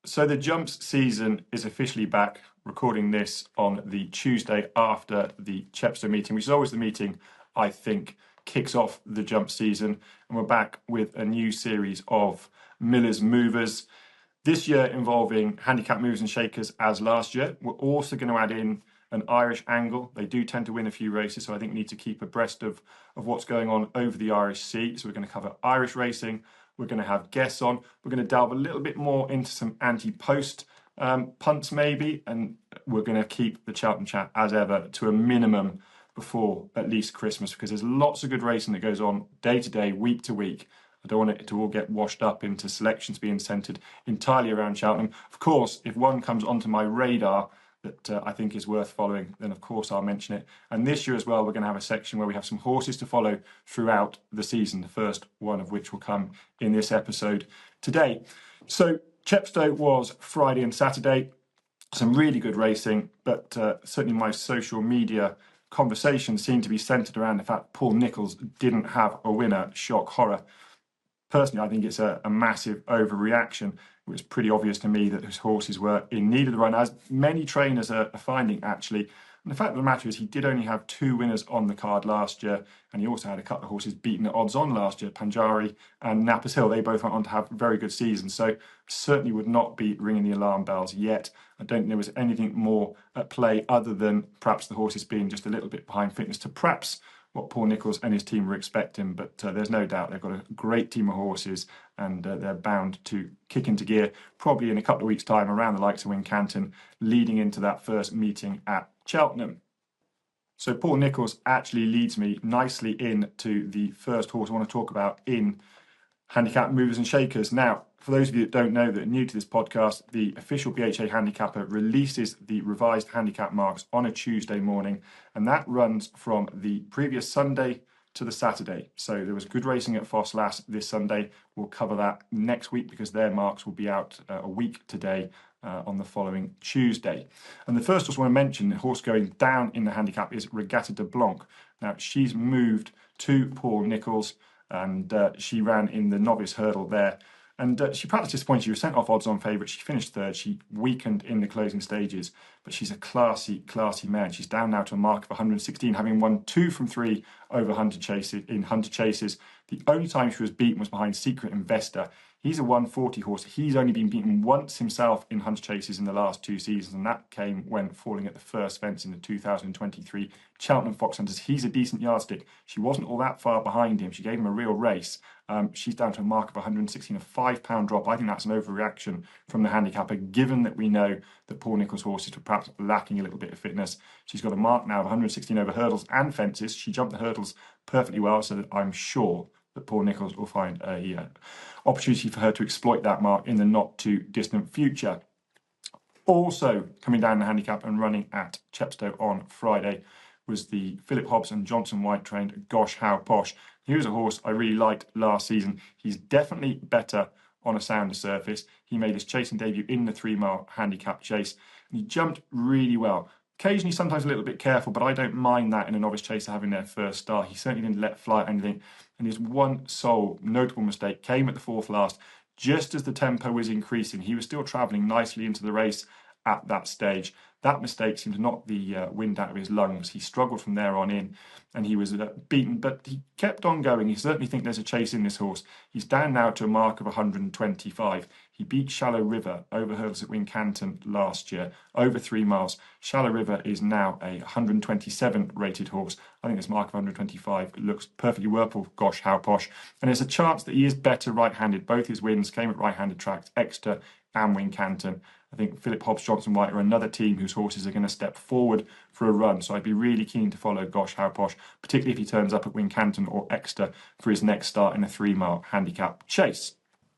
So the jumps season is officially back, recording this on the Tuesday after the Chepstow meeting, which is always the meeting I think kicks off the jump season. And we're back with a new series of Millar's Movers. This year involving handicap movers and shakers as last year. We're also going to add in an Irish angle. They do tend to win a few races, so I think we need to keep abreast of what's going on over the Irish Sea. So we're going to cover Irish racing. We're going to have guests on. We're going to delve a little bit more into some anti-post punts maybe, and we're going to keep the Cheltenham chat as ever to a minimum before at least Christmas, because there's lots of good racing that goes on day to day, week to week. I don't want it to all get washed up into selections being centred entirely around Cheltenham. Of course, if one comes onto my radar that I think is worth following, then of course I'll mention it. And this year as well, we're going to have a section where we have some horses to follow throughout the season, the first one of which will come in this episode today. So Chepstow was Friday and Saturday. Some really good racing, but certainly my social media conversation seemed to be centred around the fact Paul Nicholls didn't have a winner. Shock horror. Personally, I think it's a massive overreaction. It was pretty obvious to me that his horses were in need of the run, as many trainers are finding, actually. And the fact of the matter is he did only have 2 winners on the card last year, and he also had a couple of horses beaten at odds on last year, Panjari and Nappers Hill. They both went on to have very good seasons, so certainly would not be ringing the alarm bells yet. I don't think there was anything more at play other than perhaps the horses being just a little bit behind fitness to perhaps what Paul Nicholls and his team were expecting, but there's no doubt they've got a great team of horses, and they're bound to kick into gear probably in a couple of weeks' time around the likes of Wincanton, leading into that first meeting at Cheltenham. So Paul Nicholls actually leads me nicely into the first horse I want to talk about in Handicap Movers and Shakers. Now, for those of you that don't know, that are new to this podcast, the official BHA handicapper releases the revised handicap marks on a Tuesday morning, and that runs from the previous Sunday to the Saturday. So there was good racing at Foss last this Sunday. We'll cover that next week because their marks will be out a week today on the following Tuesday. And the first horse I want to mention, the horse going down in the handicap, is Regatta de Blanc. Now, she's moved to Paul Nicholls, and she ran in the novice hurdle there. And she perhaps disappointed. She was sent off odds on favourite. She finished third. She weakened in the closing stages, but she's a classy man. She's down now to a mark of 116, having won 2 from 3 over Hunter Chases. The only time she was beaten was behind Secret Investor. He's a 140 horse. He's only been beaten once himself in Hunter Chases in the last 2 seasons, and that came when falling at the first fence in the 2023 Cheltenham Fox Hunters. He's a decent yardstick. She wasn't all that far behind him. She gave him a real race. She's down to a mark of 116, a £5 drop. I think that's an overreaction from the handicapper, given that we know that Paul Nicholls' horses were perhaps lacking a little bit of fitness. She's got a mark now of 116 over hurdles and fences. She jumped the hurdles perfectly well, so that I'm sure that Paul Nicholls will find a opportunity for her to exploit that mark in the not too distant future. Also coming down the handicap and running at Chepstow on Friday was the Philip Hobbs and Johnson White trained Gosh How Posh. He was a horse I really liked last season. He's definitely better on a sounder surface. He made his chasing debut in the 3-mile handicap chase, and he jumped really well. Occasionally, sometimes a little bit careful, but I don't mind that in a novice chaser having their first start. He certainly didn't let fly anything, and his one sole notable mistake came at the 4th last, just as the tempo was increasing. He was still travelling nicely into the race at that stage. That mistake seemed to knock the wind out of his lungs. He struggled from there on in, and he was beaten, but he kept on going. You certainly think there's a chase in this horse. He's down now to a mark of 125. He beat Shallow River over hurdles at Wincanton last year, over 3 miles. Shallow River is now a 127 rated horse. I think this mark of 125 looks perfectly workable. Gosh, how posh. And there's a chance that he is better right-handed. Both his wins came at right-handed tracks, Exeter and Wincanton. I think Philip Hobbs, Johnson White are another team whose horses are going to step forward for a run. So I'd be really keen to follow Gosh How Posh, particularly if he turns up at Wincanton or Exeter for his next start in a 3-mile handicap chase.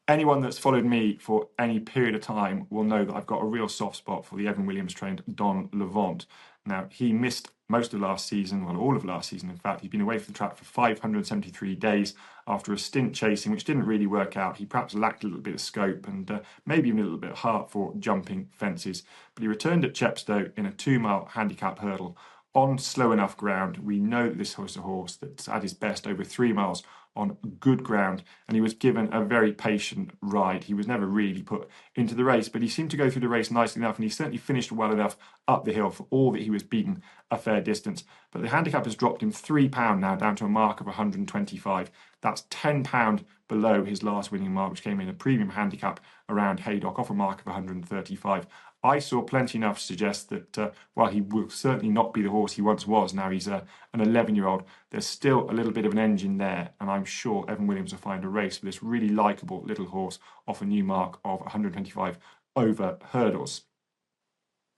Anyone that's followed me for any period of time will know that I've got a real soft spot for the Evan Williams trained Don Levant. Now, he missed most of last season, well, all of last season, in fact. He'd been away from the track for 573 days after a stint chasing, which didn't really work out. He perhaps lacked a little bit of scope and maybe even a little bit of heart for jumping fences. But he returned at Chepstow in a 2-mile handicap hurdle on slow enough ground. We know that this was a horse that's at his best over 3 miles on good ground, and he was given a very patient ride. He was never really put into the race, but he seemed to go through the race nicely enough, and he certainly finished well enough up the hill for all that he was beaten a fair distance. But the handicap has dropped him £3 now, down to a mark of 125. That's £10 below his last winning mark, which came in a premium handicap around Haydock off a mark of 135. I saw plenty enough to suggest that while he will certainly not be the horse he once was, now he's an 11-year-old, there's still a little bit of an engine there, and I'm sure Evan Williams will find a race for this really likeable little horse off a new mark of 125 over hurdles.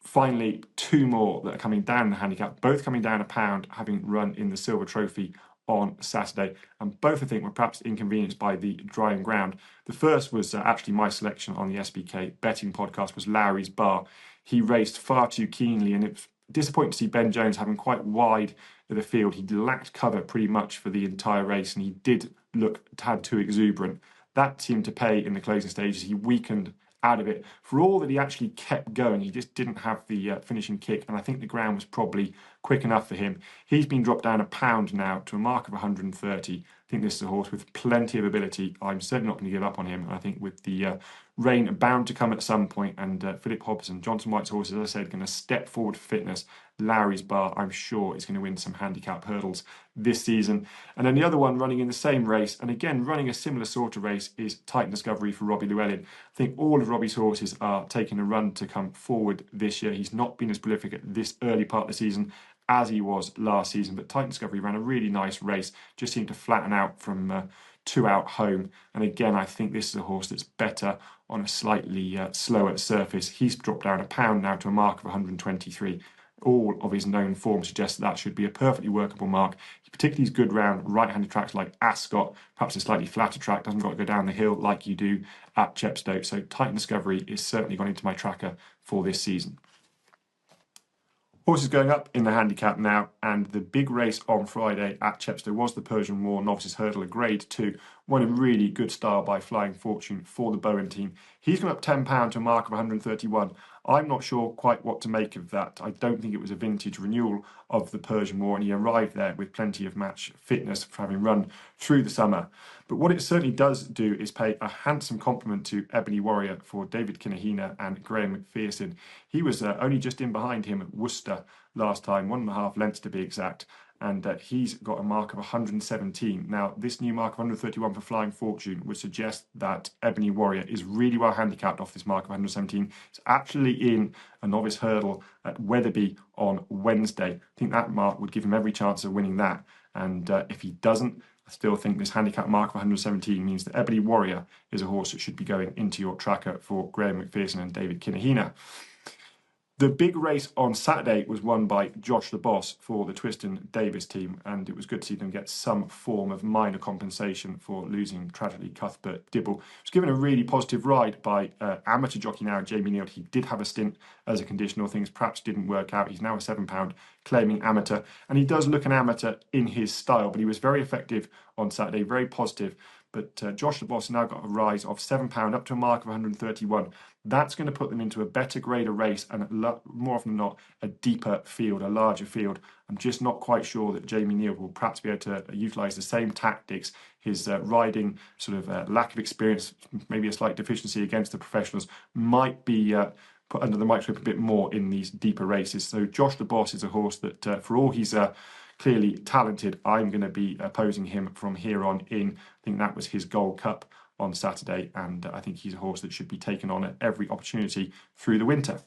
Finally, two more that are coming down in the handicap, both coming down £1, having run in the Silver Trophy on Saturday, and both I think were perhaps inconvenienced by the drying ground. The first was actually my selection on the SBK betting podcast, was Lowry's Bar. He raced far too keenly, and it was disappointing to see Ben Jones having quite wide of the field. He lacked cover pretty much for the entire race, and he did look a tad too exuberant. That seemed to pay in the closing stages. He weakened out of it. For all that he actually kept going, he just didn't have the finishing kick, and I think the ground was probably quick enough for him. He's been dropped down £1 now to a mark of 130. I think this is a horse with plenty of ability. I'm certainly not going to give up on him. I think with the rain bound to come at some point, and Philip Hobbs and Johnson White's horses, as I said, going to step forward for fitness, Lowry's Bar, I'm sure, is going to win some handicap hurdles this season. And then the other one running in the same race, and again running a similar sort of race, is Titan Discovery for Robbie Llewellyn. I think all of Robbie's horses are taking a run to come forward this year. He's not been as prolific at this early part of the season as he was last season, but Titan Discovery ran a really nice race, just seemed to flatten out from 2 out home. And again, I think this is a horse that's better on a slightly slower surface. He's dropped down £1 now to a mark of 123. All of his known form suggests that should be a perfectly workable mark. Particularly his good round right-handed tracks like Ascot, perhaps a slightly flatter track, doesn't got to go down the hill like you do at Chepstow. So Titan Discovery is certainly gone into my tracker for this season. Horses going up in the handicap now, and the big race on Friday at Chepstow was the Persian War Novices Hurdle, a Grade 2, won in really good style by Flying Fortune for the Bowen team. He's gone up £10 to a mark of 131. I'm not sure quite what to make of that. I don't think it was a vintage renewal of the Persian War, and he arrived there with plenty of match fitness for having run through the summer. But what it certainly does do is pay a handsome compliment to Ebony Warrior for David Kinahina and Graham McPherson. He was only just in behind him at Worcester last time, 1.5 lengths to be exact, and he's got a mark of 117. Now, this new mark of 131 for Flying Fortune would suggest that Ebony Warrior is really well handicapped off this mark of 117. It's actually in a novice hurdle at Wetherby on Wednesday. I think that mark would give him every chance of winning that, and if he doesn't, I still think this handicap mark of 117 means that Ebony Warrior is a horse that should be going into your tracker for Graham McPherson and David Kinahina. The big race on Saturday was won by Josh the Boss for the Twiston Davis team, and it was good to see them get some form of minor compensation for losing tragically Cuthbert Dibble. He was given a really positive ride by amateur jockey now Jamie Neal. He did have a stint as a conditional, things perhaps didn't work out. He's now a £7 claiming amateur, and he does look an amateur in his style, but he was very effective on Saturday, very positive. But Josh the Boss now got a rise of £7 up to a mark of 131. That's going to put them into a better grade of race, and more often than not, a deeper field, a larger field. I'm just not quite sure that Jamie Neal will perhaps be able to utilise the same tactics. His riding sort of lack of experience, maybe a slight deficiency against the professionals, might be put under the microscope a bit more in these deeper races. So Josh the Boss is a horse that, for all he's clearly talented, I'm going to be opposing him from here on in. I think that was his Gold Cup on Saturday, and I think he's a horse that should be taken on at every opportunity through the winter.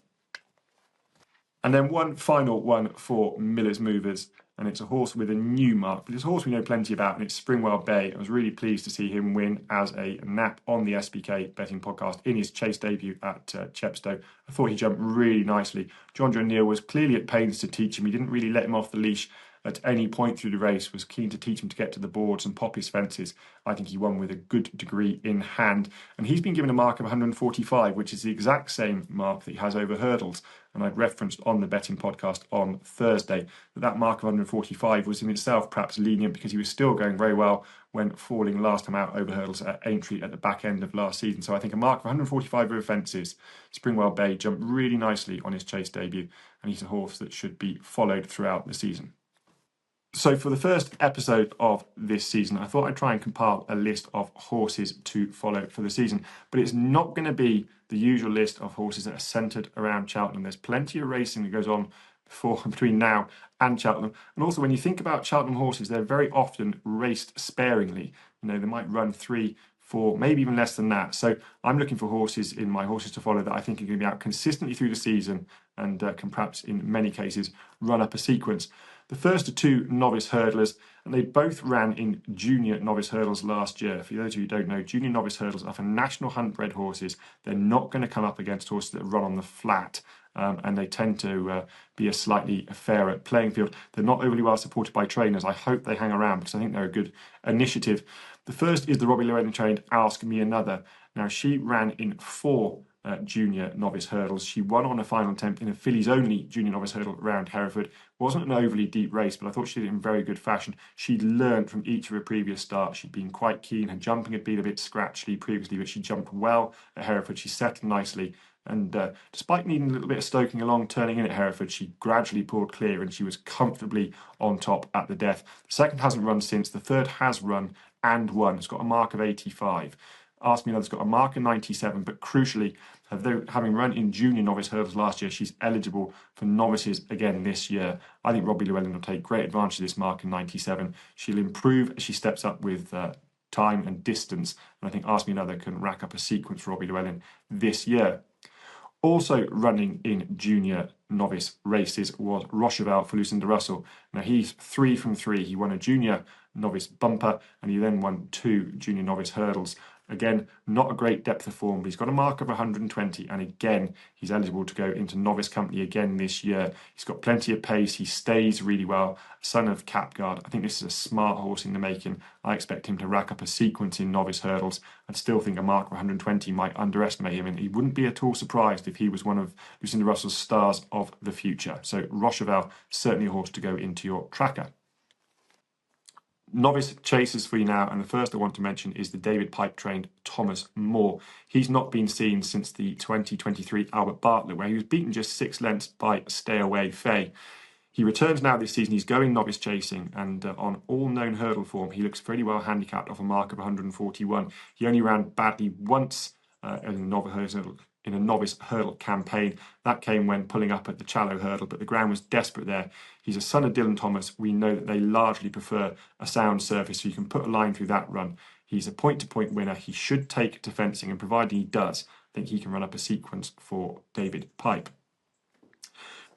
And then one final one for Miller's Movers, and it's a horse with a new mark, but it's a horse we know plenty about, and it's Springwell Bay. I was really pleased to see him win as a nap on the SBK betting podcast in his chase debut at Chepstow. I thought he jumped really nicely. John Joe Neal was clearly at pains to teach him. He didn't really let him off the leash at any point through the race, was keen to teach him to get to the boards and pop his fences. I think he won with a good degree in hand. And he's been given a mark of 145, which is the exact same mark that he has over hurdles. And I'd referenced on the betting podcast on Thursday that mark of 145 was in itself perhaps lenient, because he was still going very well when falling last time out over hurdles at Aintree at the back end of last season. So I think a mark of 145 over fences. Springwell Bay jumped really nicely on his chase debut, and he's a horse that should be followed throughout the season. So for the first episode of this season, I thought I'd try and compile a list of horses to follow for the season, but it's not going to be the usual list of horses that are centred around Cheltenham. There's plenty of racing that goes on between now and Cheltenham. And also when you think about Cheltenham horses, they're very often raced sparingly. You know, they might run 3, 4, maybe even less than that. So I'm looking for horses in my horses to follow that I think are going to be out consistently through the season and can perhaps in many cases run up a sequence. The first are 2 novice hurdlers, and they both ran in junior novice hurdles last year. For those of you who don't know, junior novice hurdles are for national hunt-bred horses. They're not going to come up against horses that run on the flat, and they tend to be a slightly fairer playing field. They're not overly well supported by trainers. I hope they hang around because I think they're a good initiative. The first is the Robbie Llewellyn trained Ask Me Another. Now, she ran in 4 junior novice hurdles. She won on a final attempt in a fillies only junior novice hurdle around Hereford. It wasn't an overly deep race, but I thought she did it in very good fashion. She'd learned from each of her previous starts. She'd been quite keen. Her jumping had been a bit scratchy previously, but she jumped well at Hereford. She settled nicely. And despite needing a little bit of stoking along, turning in at Hereford, she gradually pulled clear and she was comfortably on top at the death. The second hasn't run since. The third has run and won. It's got a mark of 85. Ask Me Another's got a mark of 97, but crucially, having run in junior novice hurdles last year, she's eligible for novices again this year. I think Robbie Llewellyn will take great advantage of this mark in 97. She'll improve as she steps up with time and distance, and I think Ask Me Another can rack up a sequence for Robbie Llewellyn this year. Also running in junior novice races was Rocheval for Lucinda Russell. Now he's 3 from 3. He won a junior novice bumper and he then won 2 junior novice hurdles. Again, not a great depth of form, but he's got a mark of 120, and again, he's eligible to go into novice company again this year. He's got plenty of pace, he stays really well, son of Capguard. I think this is a smart horse in the making. I expect him to rack up a sequence in novice hurdles. I still think a mark of 120 might underestimate him, and he wouldn't be at all surprised if he was one of Lucinda Russell's stars of the future. So Rocheval, certainly a horse to go into your tracker. Novice chasers for you now, and the first I want to mention is the David Pipe trained Thomas Moore. He's not been seen since the 2023 Albert Bartlett, where he was beaten just 6 lengths by Stay Away Faye. He returns now this season. He's going novice chasing, and on all known hurdle form, he looks pretty well handicapped off a mark of 141. He only ran badly once in a novice hurdle campaign. That came when pulling up at the Chelstow hurdle, but the ground was desperate there. He's a son of Dylan Thomas. We know that they largely prefer a sound surface, so you can put a line through that run. He's a point-to-point winner. He should take to fencing, and providing he does, I think he can run up a sequence for David Pipe.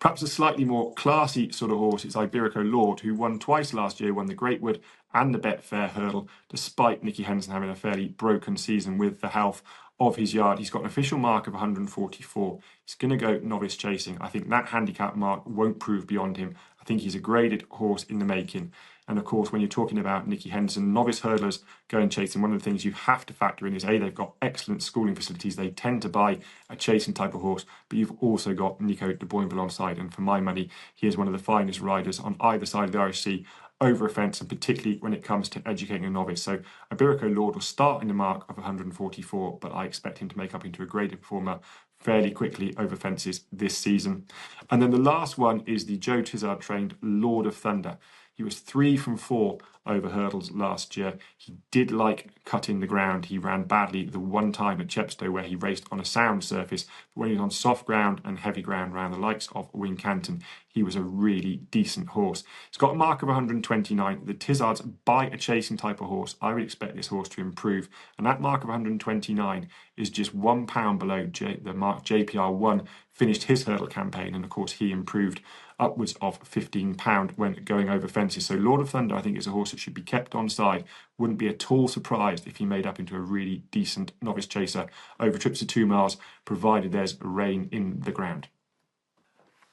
Perhaps a slightly more classy sort of horse is Iberico Lord, who won twice last year, won the Greatwood and the Betfair hurdle, despite Nicky Henderson having a fairly broken season with the health of his yard. He's got an official mark of 144. He's going to go novice chasing. I think that handicap mark won't prove beyond him. I think he's a graded horse in the making. And of course, when you're talking about Nicky Henderson, novice hurdlers going chasing, one of the things you have to factor in is A, they've got excellent schooling facilities. They tend to buy a chasing type of horse, but you've also got Nico de Boinville on side. And for my money, he is one of the finest riders on either side of the Irish Sea over a fence, and particularly when it comes to educating a novice. So Iberico Lord will start in the mark of 144, but I expect him to make up into a graded performer fairly quickly over fences this season. And then the last one is the Joe Tizard trained Lord of Thunder. He was 3 from 4 over hurdles last year. He did like cutting the ground. He ran badly the one time at Chepstow where he raced on a sound surface, but when he was on soft ground and heavy ground around the likes of Wincanton, he was a really decent horse. He's got a mark of 129. The Tizards buy a chasing type of horse. I would expect this horse to improve, and that mark of 129 is just £1 below the mark JPR1 finished his hurdle campaign, and of course he improved upwards of £15 when going over fences. So Lord of Thunder, I think, is a horse that should be kept on side. Wouldn't be at all surprised if he made up into a really decent novice chaser over trips of 2 miles, provided there's rain in the ground.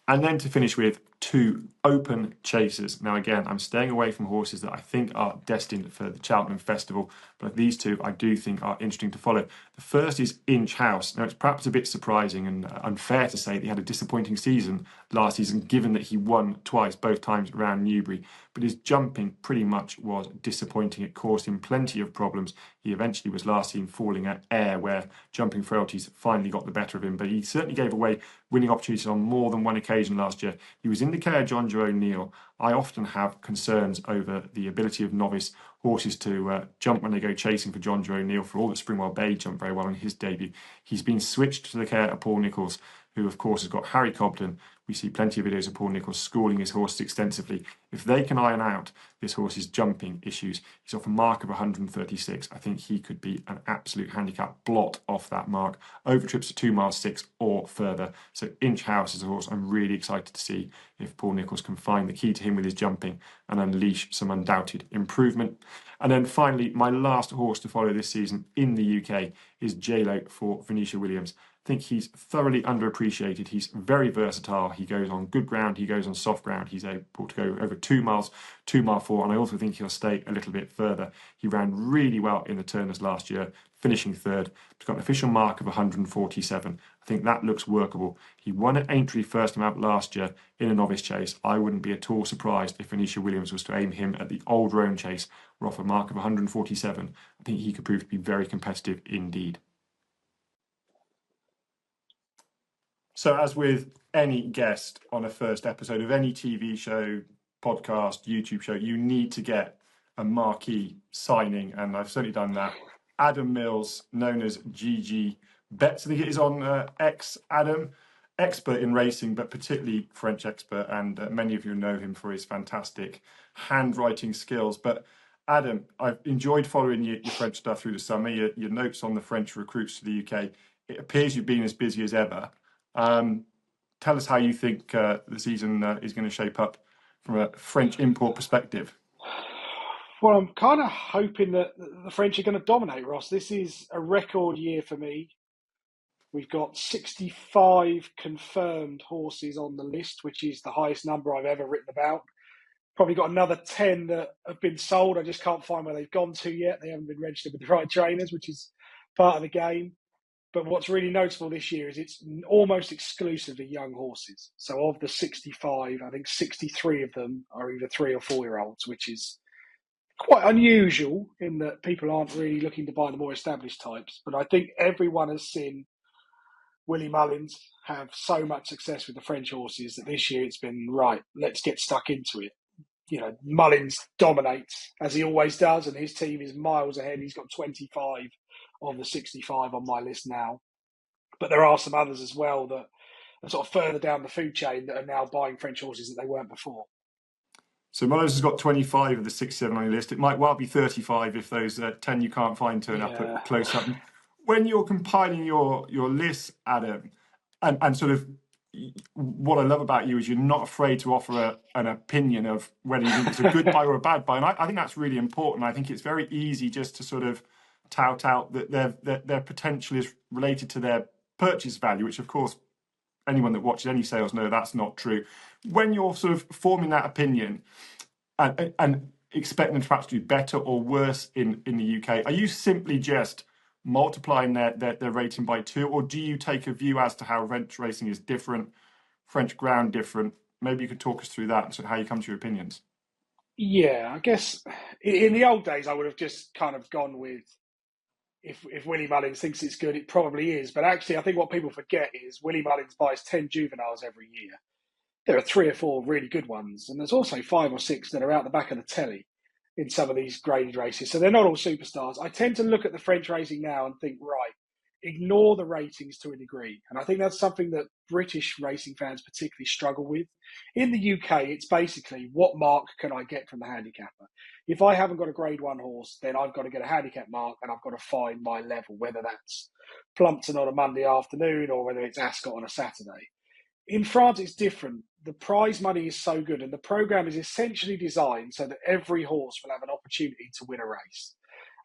And then to finish with 2 open chasers. Now again, I'm staying away from horses that I think are destined for the Cheltenham Festival, but these 2 I do think are interesting to follow. The first is Inch House. Now it's perhaps a bit surprising and unfair to say that he had a disappointing season last season, given that he won twice, both times around Newbury, but his jumping pretty much was disappointing. It caused him plenty of problems. He eventually was last seen falling at Ayr, where jumping frailties finally got the better of him, but he certainly gave away winning opportunities on more than one occasion last year. He was in in the care of Djelo O'Neill, I often have concerns over the ability of novice horses to jump when they go chasing for Djelo O'Neill. For all that Springwell Bay jumped very well in his debut, he's been switched to the care of Paul Nicholls, who of course has got Harry Cobden. We see plenty of videos of Paul Nicholls schooling his horses extensively. If they can iron out this horse's jumping issues, he's off a mark of 136. I think he could be an absolute handicap blot off that mark. Over trips to 2 miles 6 or further. So Inch House is a horse I'm really excited to see if Paul Nicholls can find the key to him with his jumping and unleash some undoubted improvement. And then finally, my last horse to follow this season in the UK is Djelo for Venetia Williams. I think he's thoroughly underappreciated. He's very versatile. He goes on good ground. He goes on soft ground. He's able to go over 2 miles, 2 mile 4. And I also think he'll stay a little bit further. He ran really well in the Turners last year, finishing third. He's got an official mark of 147. I think that looks workable. He won at Aintree first time out last year in a novice chase. I wouldn't be at all surprised if Venetia Williams was to aim him at the Old Roan chase. We're off a mark of 147. I think he could prove to be very competitive indeed. So as with any guest on a first episode of any TV show, podcast, YouTube show, you need to get a marquee signing, and I've certainly done that. Adam Mills, known as GG Bets, I think it is on X. Adam, expert in racing, but particularly French expert, and many of you know him for his fantastic handwriting skills. But Adam, I've enjoyed following your French stuff through the summer, your notes on the French recruits to the UK. It appears you've been as busy as ever. Tell us how you think the season is going to shape up from a French import perspective. Well, I'm kind of hoping that the French are going to dominate, Ross. This is a record year for me. We've got 65 confirmed horses on the list, which is the highest number I've ever written about. Probably got another 10 that have been sold. I just can't find where they've gone to yet. They haven't been registered with the right trainers, which is part of the game. But what's really notable this year is it's almost exclusively young horses. So of the 65, I think 63 of them are either 3 or 4 year olds, which is quite unusual in that people aren't really looking to buy the more established types. But I think everyone has seen Willie Mullins have so much success with the French horses that this year it's been, right, let's get stuck into it. You know, Mullins dominates, as he always does, and his team is miles ahead. He's got 25 of the 65 on my list now. But there are some others as well that are sort of further down the food chain that are now buying French horses that they weren't before. So Mullins has got 25 of the 67 on your list. It might well be 35 if those 10 you can't find turn up at close up. When you're compiling your list, Adam, and sort of what I love about you is you're not afraid to offer an opinion of whether you think it's a good buy or a bad buy. And I think that's really important. I think it's very easy just to sort of tout out that their potential is related to their purchase value, which of course anyone that watches any sales know that's not true. When you're sort of forming that opinion and expecting them to perhaps do better or worse in the UK, are you simply just multiplying their rating by 2, or do you take a view as to how French racing is different, French ground different? Maybe you could talk us through that and sort of how you come to your opinions. Yeah, I guess in the old days I would have just kind of gone with if Willie Mullins thinks it's good, it probably is. But actually, I think what people forget is Willie Mullins buys 10 juveniles every year. There are 3 or 4 really good ones, and there's also 5 or 6 that are out the back of the telly in some of these graded races. So they're not all superstars. I tend to look at the French racing now and think, right, ignore the ratings to a degree. And I think that's something that British racing fans particularly struggle with. In the UK, it's basically what mark can I get from the handicapper? If I haven't got a grade 1 horse, then I've got to get a handicap mark and I've got to find my level, whether that's Plumpton on a Monday afternoon or whether it's Ascot on a Saturday. In France, it's different. The prize money is so good and the programme is essentially designed so that every horse will have an opportunity to win a race.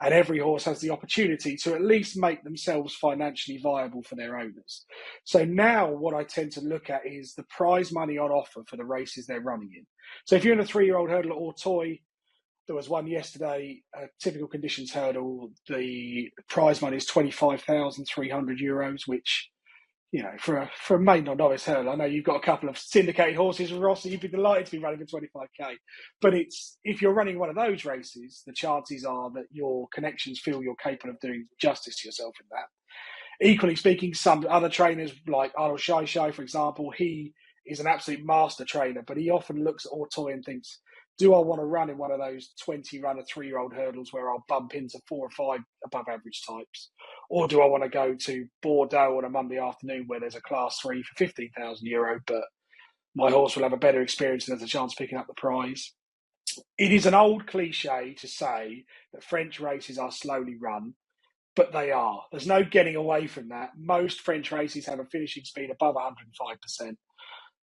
And every horse has the opportunity to at least make themselves financially viable for their owners. So now what I tend to look at is the prize money on offer for the races they're running in. So if you're in a 3-year-old hurdle at Auteuil, there was one yesterday, a typical conditions hurdle, the prize money is €25,300, which, you know, for a maiden or novice hurdle, I know you've got a couple of syndicated horses, Ross, and you'd be delighted to be running for 25k. But it's if you're running one of those races, the chances are that your connections feel you're capable of doing justice to yourself in that. Equally speaking, some other trainers like Arnold Shai, for example, he is an absolute master trainer, but he often looks at Auteuil and thinks, do I want to run in one of those 20-runner 3-year-old hurdles where I'll bump into 4 or 5 above average types? Or do I want to go to Bordeaux on a Monday afternoon where there's a class 3 for €15,000, but my horse will have a better experience and there's a chance of picking up the prize? It is an old cliche to say that French races are slowly run, but they are. There's no getting away from that. Most French races have a finishing speed above 105%.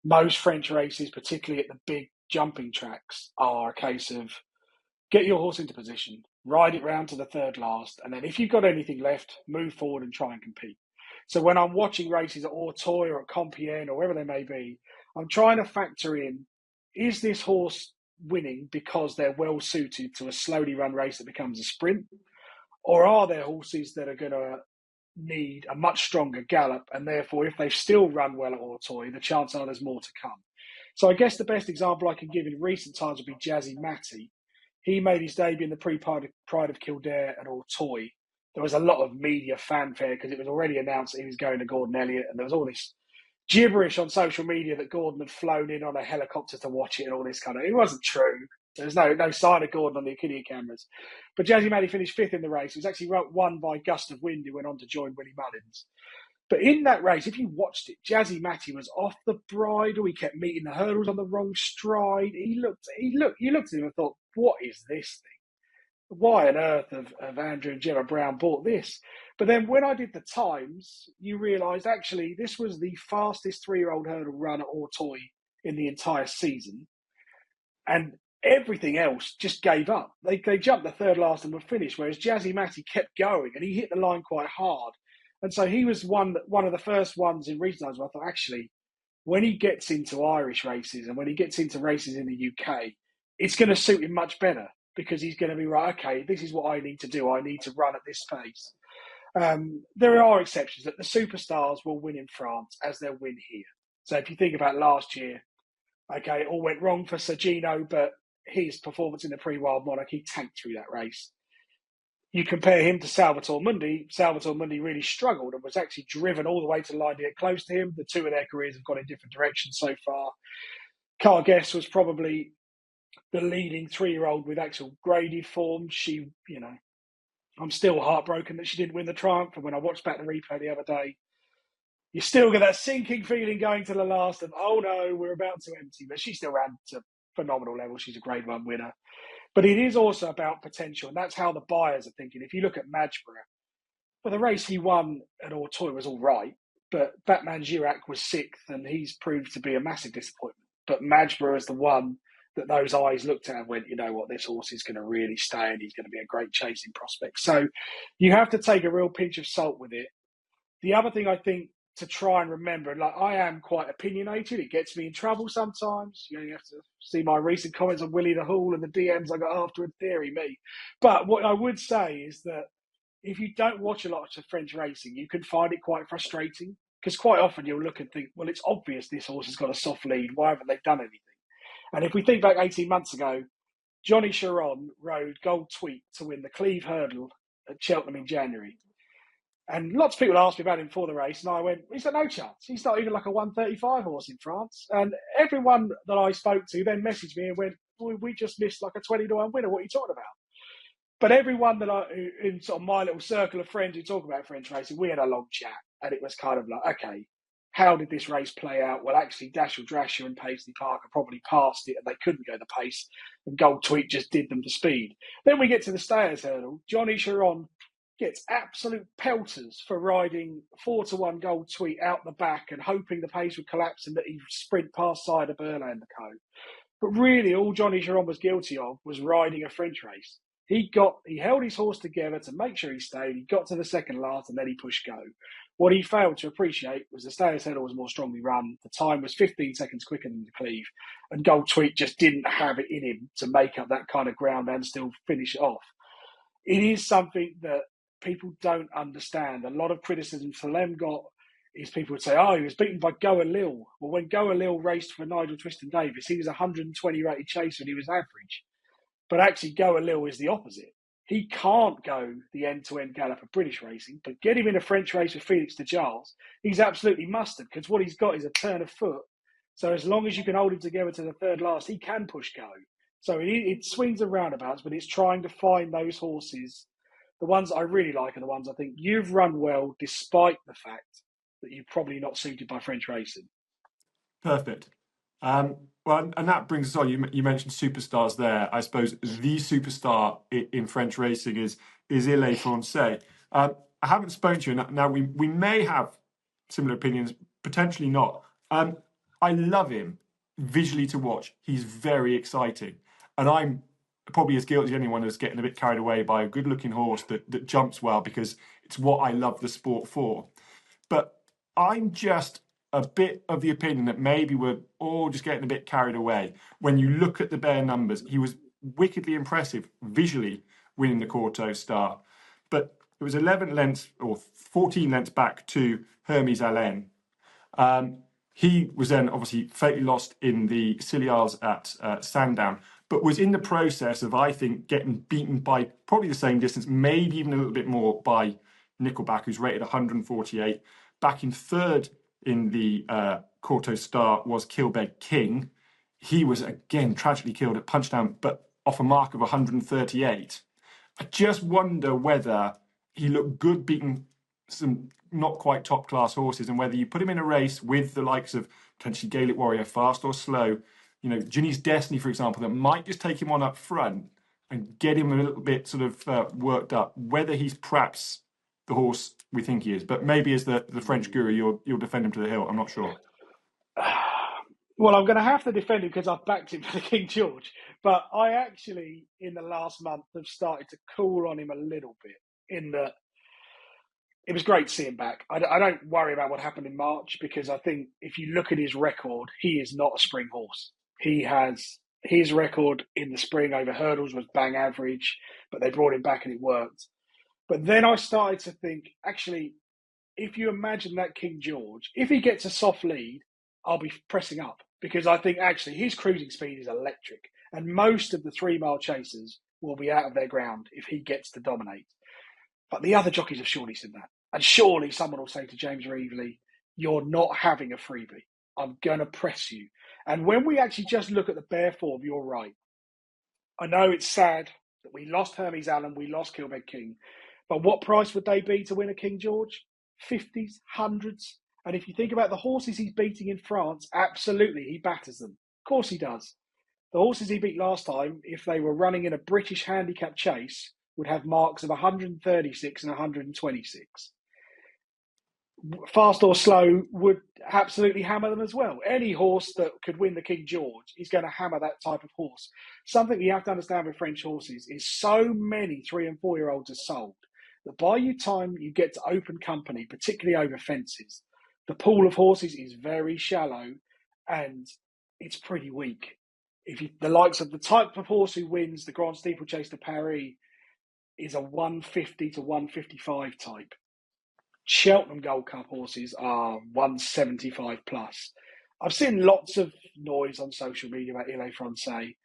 Most French races, particularly at the big jumping tracks, are a case of get your horse into position, ride it round to the third last, and then if you've got anything left, move forward and try and compete. So when I'm watching races at Auteuil or at Compiègne or wherever they may be, I'm trying to factor in, is this horse winning because they're well suited to a slowly run race that becomes a sprint? Or are there horses that are going to need a much stronger gallop, and therefore, if they've still run well at Auteuil, the chances are there's more to come? So I guess the best example I can give in recent times would be Jazzy Matty. He made his debut in the Pride of Kildare at Auteuil. There was a lot of media fanfare because it was already announced that he was going to Gordon Elliott, and there was all this gibberish on social media that Gordon had flown in on a helicopter to watch it and all this kind of... It wasn't true. There's no sign of Gordon on the Achilles cameras. But Jazzy Matty finished 5th in the race. It was actually won by Gust of Wind, who went on to join Willie Mullins. But in that race, if you watched it, Jazzy Matty was off the bridle. He kept meeting the hurdles on the wrong stride. You looked at him and thought, what is this thing? Why on earth have Andrew and Gemma Brown bought this? But then when I did the times, you realised actually this was the fastest 3-year-old hurdle run at Auteuil in the entire season. And everything else just gave up. They jumped the third last and were finished, whereas Jazzy Matty kept going and he hit the line quite hard. And so he was one of the first ones in recent times where I thought, actually, when he gets into Irish races and when he gets into races in the UK, it's going to suit him much better because he's going to be right, okay, this is what I need to do. I need to run at this pace. There are exceptions that the superstars will win in France as they'll win here. So if you think about last year, okay, it all went wrong for Sergino, but his performance in the Pre-Wild Monarch, he tanked through that race. You compare him to Salvatore Mundi. Salvatore Mundi really struggled and was actually driven all the way to the line to get close to him. The two of their careers have gone in different directions so far. Carguess was probably the leading 3-year-old with actual graded form. She, I'm still heartbroken that she didn't win the Triumph. And when I watched back the replay the other day, you still get that sinking feeling going to the last and, oh no, we're about to empty. But she still ran to phenomenal level. She's a Grade 1 winner. But it is also about potential, and that's how the buyers are thinking. If you look at Madgeborough, well, the race he won at Auteuil was all right, but Batman Girac was 6th, and he's proved to be a massive disappointment. But Madgeborough is the one that those eyes looked at and went, you know what, this horse is going to really stay, and he's going to be a great chasing prospect. So you have to take a real pinch of salt with it. The other thing I think to try and remember, like I am quite opinionated. It gets me in trouble sometimes. You have to see my recent comments on Willie the Hall and the DMs I got afterward, theory me. But what I would say is that if you don't watch a lot of French racing, you can find it quite frustrating because quite often you'll look and think, well, it's obvious this horse has got a soft lead. Why haven't they done anything? And if we think back 18 months ago, Johnny Chiron rode Gold Tweet to win the Cleve Hurdle at Cheltenham in January. And lots of people asked me about him before the race, and I went, he's got no chance. He's not even like a 135 horse in France. And everyone that I spoke to then messaged me and went, we just missed like a 20-1 winner. What are you talking about? But everyone in sort of my little circle of friends who talk about French racing, we had a long chat. And it was kind of like, okay, how did this race play out? Well, actually, Dashel Drasher and Paisley Parker probably passed it and they couldn't go the pace. And Gold Tweet just did them to speed. Then we get to the Stayers Hurdle. Johnny Chiron gets absolute pelters for riding 4-1 Gold Tweet out the back and hoping the pace would collapse and that he'd sprint past Cider Burley and the co. But really, all Johnny Chiron was guilty of was riding a French race. He held his horse together to make sure he stayed. He got to the second last and then he pushed go. What he failed to appreciate was the Stayers Hurdle was more strongly run. The time was 15 seconds quicker than the Cleve. And Gold Tweet just didn't have it in him to make up that kind of ground and still finish it off. It is something that people don't understand. A lot of criticism Salem got is people would say, oh, he was beaten by Goa Lil. Well, when Goa Lil raced for Nigel Twiston-Davies, he was a 120 rated chaser and he was average. But actually, Goa Lil is the opposite. He can't go the end-to-end gallop of British racing, but get him in a French race with Felix de Giles, he's absolutely mustard because what he's got is a turn of foot So as long as you can hold him together to the third last, he can push go. So it swings and roundabouts, but it's trying to find those horses. The ones I really like are the ones I think you've run well, despite the fact that you're probably not suited by French racing. Perfect. Well, and that brings us on. You mentioned superstars there. I suppose the superstar in French racing is Il Est Francais. I haven't spoken to you now. We may have similar opinions, potentially not. I love him visually to watch. He's very exciting, and I'm probably as guilty as anyone as getting a bit carried away by a good-looking horse that jumps well, because it's what I love the sport for. But I'm just a bit of the opinion that maybe we're all just getting a bit carried away. When you look at the bare numbers, he was wickedly impressive visually winning the Corto Star. But it was 11 lengths or 14 lengths back to Hermes Allen. He was then obviously fatally lost in the Ciliars at Sandown, but was in the process of, I think, getting beaten by probably the same distance, maybe even a little bit more, by Nickelback, who's rated 148. Back in third in the Corto Star was Kilbeg King. He was again tragically killed at Punchdown, but off a mark of 138. I just wonder whether he looked good beating some not quite top class horses, and whether you put him in a race with the likes of potentially Gaelic Warrior, fast or slow, Ginny's Destiny, for example, that might just take him on up front and get him a little bit sort of worked up, whether he's perhaps the horse we think he is. But maybe as the French guru, you'll defend him to the hill. I'm not sure. Well, I'm going to have to defend him because I've backed him for the King George. But I actually, in the last month, have started to cool on him a little bit, in that it was great to see him back. I don't worry about what happened in March, because I think if you look at his record, he is not a spring horse. His record in the spring over hurdles was bang average, but they brought him back and it worked. But then I started to think, actually, if you imagine that King George, if he gets a soft lead, I'll be pressing up, because I think actually his cruising speed is electric, and most of the 3 mile chasers will be out of their ground if he gets to dominate. But the other jockeys have surely seen that. And surely someone will say to James Reevely, you're not having a freebie. I'm going to press you. And when we actually just look at the bare form, you're right. I know it's sad that we lost Hermes Allen, we lost Kilbeg King, but what price would they be to win a King George? 50s, 100s? And if you think about the horses he's beating in France, absolutely, he batters them. Of course he does. The horses he beat last time, if they were running in a British handicap chase, would have marks of 136 and 126. Fast or slow would absolutely hammer them as well. Any horse that could win the King George is going to hammer that type of horse. Something you have to understand with French horses is so many 3 and 4 year olds are sold that by the time you get to open company, particularly over fences, the pool of horses is very shallow and it's pretty weak. The likes of the type of horse who wins the Grand Steeplechase de Paris is a 150 to 155 type. Cheltenham Gold Cup horses are 175 plus. I've seen lots of noise on social media about Il Est Francais.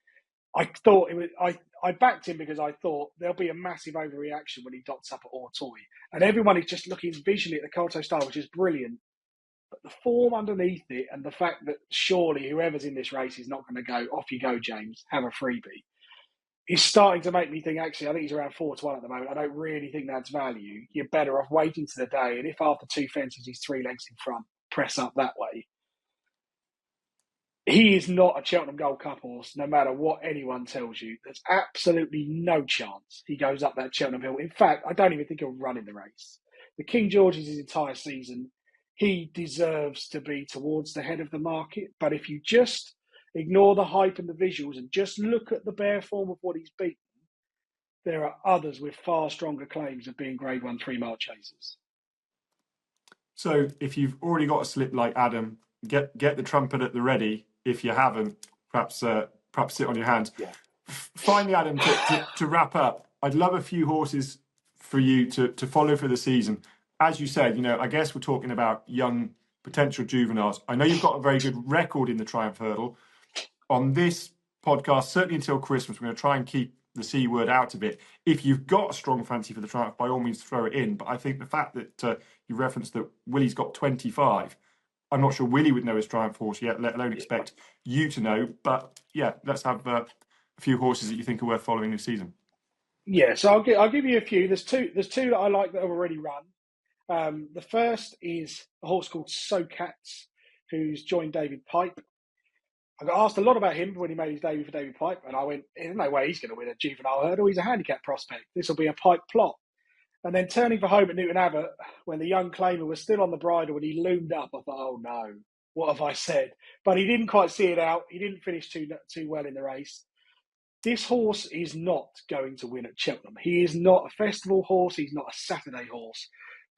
I backed him because I thought there'll be a massive overreaction when he dots up at Auteuil. And everyone is just looking visually at the Corto Star, which is brilliant. But the form underneath it, and the fact that surely whoever's in this race is not going to go, off you go, James, have a freebie, is starting to make me think, actually, I think he's around 4-1 at the moment. I don't really think that's value. You're better off waiting to the day. And if after 2 fences he's 3 lengths in front, press up that way. He is not a Cheltenham Gold Cup horse, no matter what anyone tells you. There's absolutely no chance he goes up that Cheltenham Hill. In fact, I don't even think he'll run in the race. The King George is his entire season. He deserves to be towards the head of the market. But if you just ignore the hype and the visuals and just look at the bare form of what he's beaten, there are others with far stronger claims of being Grade 1 3 mile chasers. So if you've already got a slip like Adam, get the trumpet at the ready. If you haven't, perhaps sit on your hands. Yeah. Finally, Adam, to wrap up, I'd love a few horses for you to follow for the season. As you said, I guess we're talking about young potential juveniles. I know you've got a very good record in the Triumph Hurdle. On this podcast, certainly until Christmas, we're going to try and keep the C word out of it. If you've got a strong fancy for the Triumph, by all means throw it in. But I think the fact that you referenced that Willie's got 25, I'm not sure Willie would know his Triumph horse yet, let alone expect you to know. But yeah, let's have a few horses that you think are worth following this season. Yeah, so I'll give you a few. There's two that I like that have already run. The first is a horse called Saucats, who's joined David Pipe. I got asked a lot about him when he made his debut for David Pipe, and I went, there's no way he's going to win a juvenile hurdle. He's a handicap prospect. This will be a Pipe plot. And then turning for home at Newton Abbot, when the young claimer was still on the bridle and he loomed up, I thought, oh no, what have I said? But he didn't quite see it out. He didn't finish too well in the race. This horse is not going to win at Cheltenham. He is not a festival horse. He's not a Saturday horse.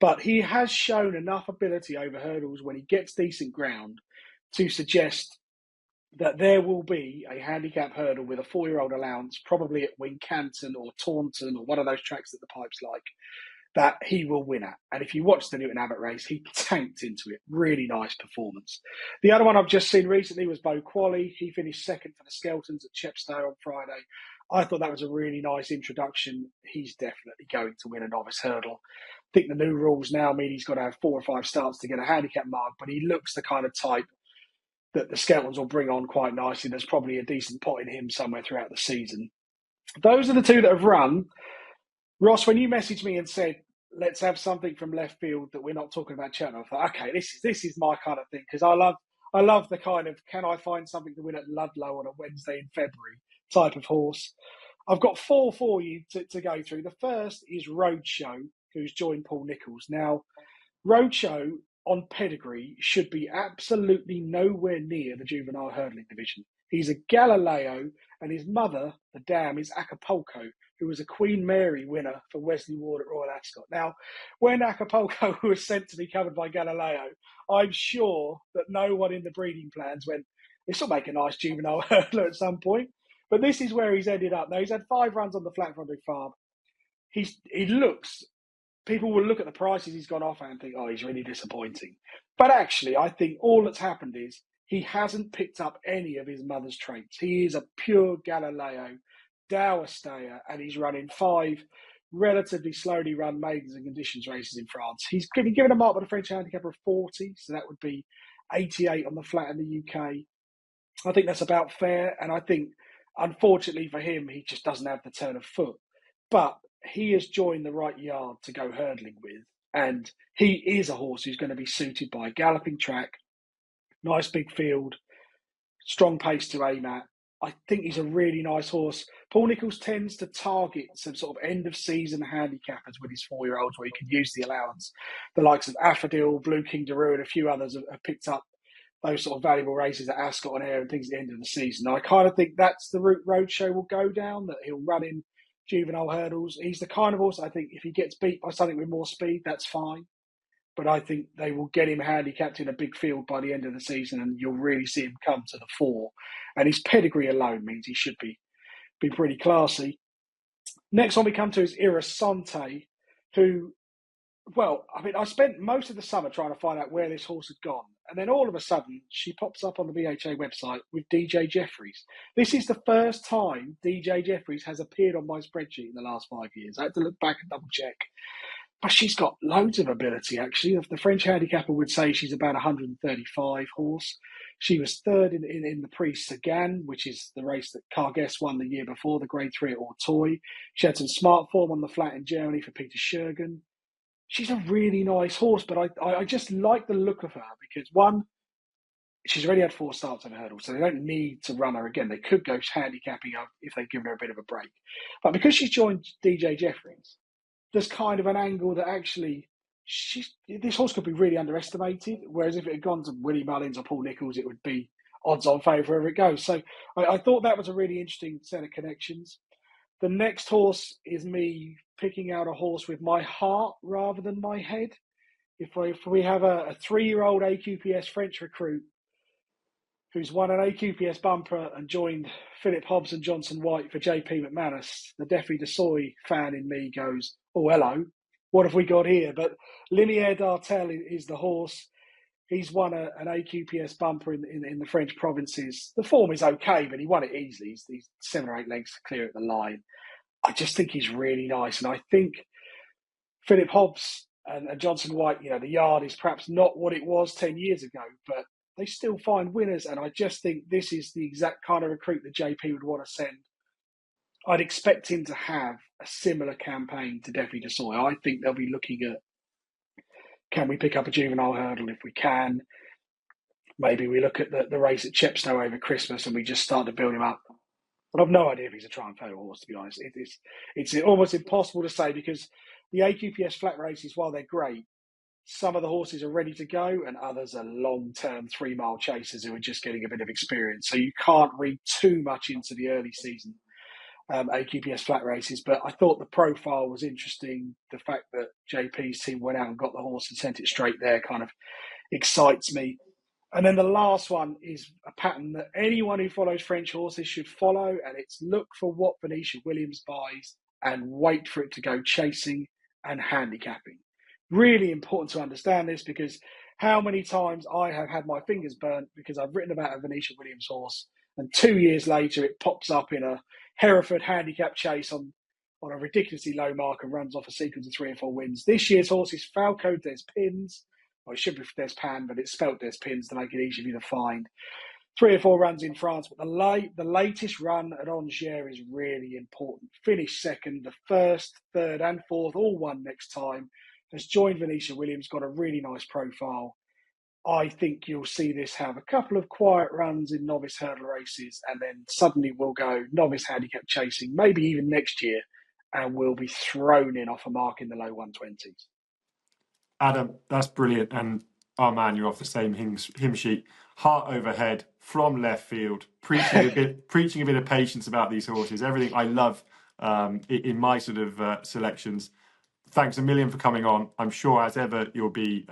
But he has shown enough ability over hurdles when he gets decent ground to suggest that there will be a handicap hurdle with a 4-year-old allowance, probably at Wincanton or Taunton or one of those tracks that the Pipes like, that he will win at. And if you watch the Newton Abbot race, he tanked into it. Really nice performance. The other one I've just seen recently was Beau Quali. He finished second for the Skeltons at Chepstow on Friday. I thought that was a really nice introduction. He's definitely going to win a novice hurdle. I think the new rules now mean he's got to have 4 or 5 starts to get a handicap mark, but he looks the kind of type that the Skeltons will bring on quite nicely. There's probably a decent pot in him somewhere throughout the season. Those are the two that have run. Ross, when you messaged me and said, let's have something from left field that we're not talking about Cheltenham, I thought, okay, this is my kind of thing, because I love the kind of, can I find something to win at Ludlow on a Wednesday in February type of horse. I've got 4 for you to go through. The first is Roadshow, who's joined Paul Nicholls. Now, Roadshow on pedigree should be absolutely nowhere near the juvenile hurdling division. He's a Galileo, and his mother, the dam, is Acapulco, who was a Queen Mary winner for Wesley Ward at Royal Ascot. Now, when Acapulco was sent to be covered by Galileo, I'm sure that no one in the breeding plans went, this will make a nice juvenile hurdler at some point. But this is where he's ended up. Now, he's had 5 runs on the flat-fronted farm. He looks, people will look at the prices he's gone off and think, oh, he's really disappointing. But actually, I think all that's happened is he hasn't picked up any of his mother's traits. He is a pure Galileo, dour stayer, and he's running 5 relatively slowly run maidens and conditions races in France. He's been given a mark by the French handicapper of 40, so that would be 88 on the flat in the UK. I think that's about fair, and I think, unfortunately for him, he just doesn't have the turn of foot. But he has joined the right yard to go hurdling with, and he is a horse who's going to be suited by a galloping track, nice big field, strong pace to aim at. I think he's a really nice horse. Paul Nicholls tends to target some sort of end-of-season handicappers with his 4-year-olds where he can use the allowance. The likes of Affadil, Blue King Daru, and a few others have picked up those sort of valuable races at Ascot and Ayr and things at the end of the season. I kind of think that's the route Roadshow will go down, that he'll run in juvenile hurdles. He's the kind of horse, I think, if he gets beat by something with more speed, that's fine. But I think they will get him handicapped in a big field by the end of the season, and you'll really see him come to the fore. And his pedigree alone means he should be pretty classy. Next one we come to is Irisante, who, well, I mean, I spent most of the summer trying to find out where this horse had gone. And then all of a sudden, she pops up on the VHA website with DJ Jeffries. This is the first time DJ Jeffries has appeared on my spreadsheet in the last 5 years. I had to look back and double check. But she's got loads of ability, actually. The French handicapper would say she's about 135 horse. She was third in the Prix Sagan, which is the race that Cargues won the year before, the Grade 3 at Auteuil. She had some smart form on the flat in Germany for Peter Schergen. She's a really nice horse, but I just like the look of her because, one, she's already had 4 starts on a hurdle, so they don't need to run her again. They could go handicapping her if they've given her a bit of a break. But because she's joined DJ Jeffries, there's kind of an angle that actually this horse could be really underestimated, whereas if it had gone to Willie Mullins or Paul Nicholls, it would be odds on favour wherever it goes. So I thought that was a really interesting set of connections. The next horse is me picking out a horse with my heart rather than my head. If we have a 3-year-old AQPS French recruit who's won an AQPS bumper and joined Philip Hobbs and Johnson White for JP McManus, the Defy de Soy fan in me goes, oh, hello, what have we got here? But Limier D'Arthel is the horse. He's won an AQPS bumper in the French provinces. The form is okay, but he won it easily. He's 7 or 8 lengths clear at the line. I just think he's really nice. And I think Philip Hobbs And Johnson White, the yard is perhaps not what it was 10 years ago, but they still find winners. And I just think this is the exact kind of recruit that JP would want to send. I'd expect him to have a similar campaign to Defi de Soy. I think they'll be looking at, can we pick up a juvenile hurdle? If we can, maybe we look at the race at Chepstow over Christmas and we just start to build him up. But I've no idea if he's a triumph horse, to be honest. It's almost impossible to say, because the AQPS flat races, while they're great, some of the horses are ready to go and others are long-term 3-mile chasers who are just getting a bit of experience. So you can't read too much into the early season AQPS flat races. But I thought the profile was interesting. The fact that JP's team went out and got the horse and sent it straight there kind of excites me. And then the last one is a pattern that anyone who follows French horses should follow, and it's look for what Venetia Williams buys and wait for it to go chasing and handicapping. Really important to understand this, because how many times I have had my fingers burnt because I've written about a Venetia Williams horse and 2 years later it pops up in a Hereford handicap chase on a ridiculously low mark and runs off a sequence of 3 or 4 wins. This year's horse is Falco Des Pins. Well, it should be Des Pan, but it's spelt Des Pins to make it easy for you to find. 3 or 4 runs in France, but the latest run at Angers is really important. Finished second, the first, third and fourth, all won next time. Has joined Venetia Williams, got a really nice profile. I think you'll see this have a couple of quiet runs in novice hurdle races, and then suddenly we'll go novice handicap chasing, maybe even next year, and we'll be thrown in off a mark in the low 120s. Adam, that's brilliant. And man, you're off the same hymn sheet. Heart overhead from left field, preaching a bit of patience about these horses. Everything I love in my sort of selections. Thanks a million for coming on. I'm sure, as ever, you'll be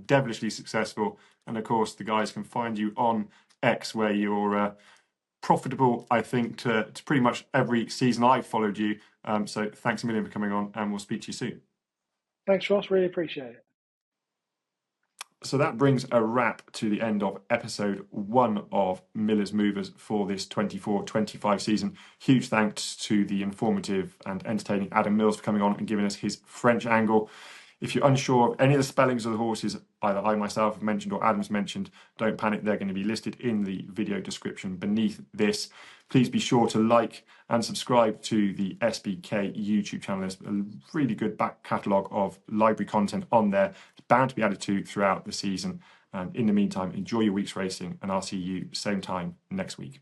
devilishly successful. And of course, the guys can find you on X, where you're profitable, I think, to pretty much every season I've followed you. So thanks a million for coming on, and we'll speak to you soon. Thanks, Ross. Really appreciate it. So that brings a wrap to the end of episode 1 of Miller's Movers for this 24-25 season. Huge thanks to the informative and entertaining Adam Mills for coming on and giving us his French angle. If you're unsure of any of the spellings of the horses either I myself have mentioned or Adam's mentioned, don't panic, they're going to be listed in the video description beneath this. Please be sure to like and subscribe to the SBK YouTube channel. There's a really good back catalogue of library content on there. It's bound to be added to throughout the season. And in the meantime, enjoy your week's racing, and I'll see you same time next week.